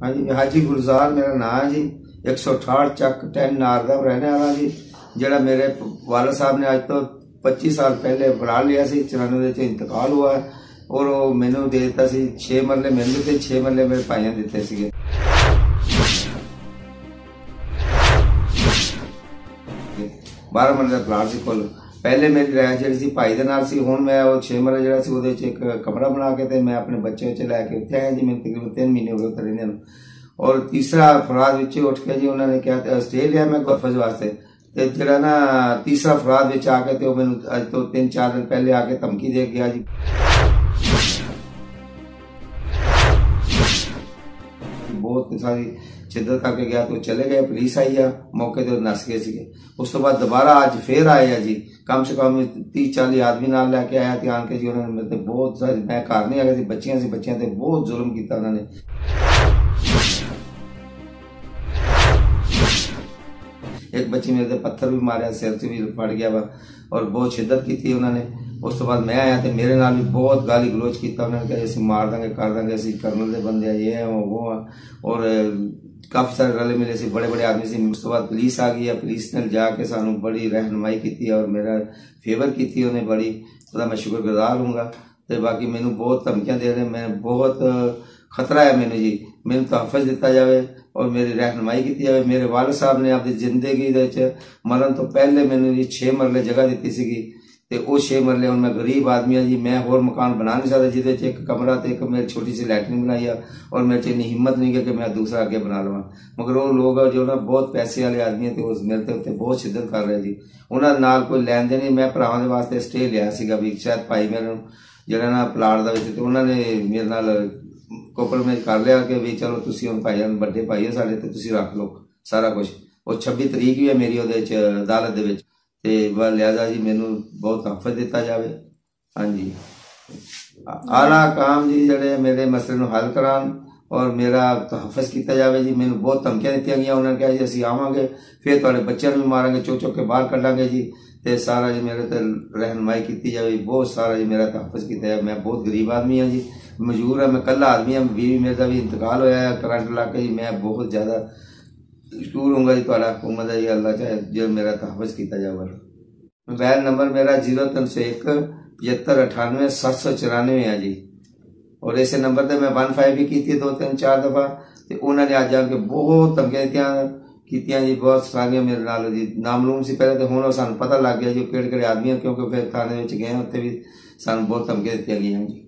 हाँ जी, हाजी गुलजार मेरा नाम है जी। 168 चक 10 नार का रहने वाला जी। जरा मेरे वाला साहब ने आज तो 25 साल पहले बना लिया सी, 94 च इंतकाल हुआ है और वो मैनू दे दिता सी। 6 मरले मैंने दिते, 6 मरले मेरे भाइयों दिते सीगे। 12 मरले प्लाट सी कुल। पहले मेरी रिहायश जी भाई दे नाल सी, हुण मैं वो 6 मरले जरा सी ओदे च एक कमरा बना के ते मैं अपने बच्चे बच्चे लैके उत्थे आया जी। मैं तकरीबन 3 महीने हो गए उत्थे रहिंदे नूं। और तीसरा फराद विच उठ के जी उन्होंने क्या आस्ट्रेलिया में गफज वास्ते ते जरा ना तीसरा फराद विच आके ते मैनू अज तो 3-4 दिन पहले आके धमकी दे गया जी। बहुत सारी शिद्दत करके गया तो चले गए, पुलिस आई है मौके ते नस गए सी। उस तो बाद दोबारा आज फिर आए है जी। कम से कम 30-40 आदमी नाल लैके आया थे आन के जी। उन्होंने मेरे बहुत सारी, मैं घर नहीं आ गया, बच्चियां ते बहुत जुल्म किया उन्होंने। एक बच्ची मेरे ते पत्थर भी मारे, सिर से भी फट गया वा और बहुत शिद्दत की थी उन्होंने। उस तो बाद मैं आया तो मेरे नाल भी बहुत गाली गलोच किया उन्होंने, कहा असं मार देंगे कर देंगे, असं कर्नल के बंदे ये है वो है। और काफी सारे रले मिले से, बड़े बड़े आदमी से। उस तो बाद पुलिस आ गई है, पुलिस ने जाके सानू बड़ी रहनुमाई की और मेरा फेवर की उन्हें बड़ी, तो मैं शुक्रगुजार हूँगा। तो बाकी मैनू बहुत धमकियां दे रहे, मैं बहुत खतरा है मैनू जी। मैनू तहफ़्फ़ुज़ दिता जाए और मेरी रहनुमाई की जाए। मेरे वालिद साहब ने अपनी जिंदगी मरण तो पहले मैनू जी 6 मरले जगह दी सी। ते वो 6 मरले हुण मैं गरीब आदमी है जी, मैं होर मकान बना नहीं सकता जिदे च एक कमरा ते एक मेरी छोटी सी लैटरिन बनाई है और मेरे च इन्नी हिम्मत नहीं है कि मैं दूसरा अगे बना लवां। मगर वो लोग जो ना बहुत पैसे वाले आदमी है तो मेरे उत्ते बहुत शिद्दत कर रहे जी। उन्होंने नाल कोई लैन देन नहीं। मैं भरावां दे वास्ते स्टे लिया सीगा भी शायद भाई मेरे जिहड़ा ना प्लाट दा विच, ते उन्होंने मेरे नाल कॉम्प्रोमाइज कर लिया कि भी चलो तुसीं हुण भाई बड़े भाई है साडे ते तुसीं रख लो सारा कुछ। और 26 तरीक भी है मेरी उहदे च अदालत दे विच, ते लिहाजा जी मैनू बहुत तहफ़्फ़ुज़ दिता जाए। हाँ जी, आला काम जी जड़े मेरे मसले नूं हल करान और मेरा तहफ़्फ़ुज़ किया जाए जी। मैनू बहुत धमकियां दित्तियां गईयां, उन्होंने कहा जी असीं आवांगे फिर तुहाडे बच्चों नूं भी मारांगे, चुक चुक के बाहर कड्डांगे जी। ते सारा जी मेरे ते रहनुमाई की जाए, बहुत सारा जी मेरा तहफ़्फ़ुज़ किया जाए। मैं बहुत गरीब आदमी हाँ जी, मजबूर है, मैं कल्ला आदमी हाँ। बीवी मेरे का भी इंतकाल होया है करंट लग के जी। मैं बहुत ज्यादा मशहूर हूँगा जी, तुहाडा हुकूमत है जी। अल्लाह चाहे जो मेरा तहफ़्फ़ुज़ किया जाए। मोबाइल नंबर मेरा 0301 75 98 794 है जी। और इस नंबर से मैं 15 भी की 2-3-4 दफा। तो उन्होंने अज आके बहुत धमकियां कीतियां जी, बहुत सारियां मेरे नाल जी। नामलूम सी पहले तो हुण सानू पता लग गया जी किहड़े किहड़े आदमी, क्योंकि फिर थाने गए उत्थे भी सानू बहुत धमकियां दित्तियां गईयां जी।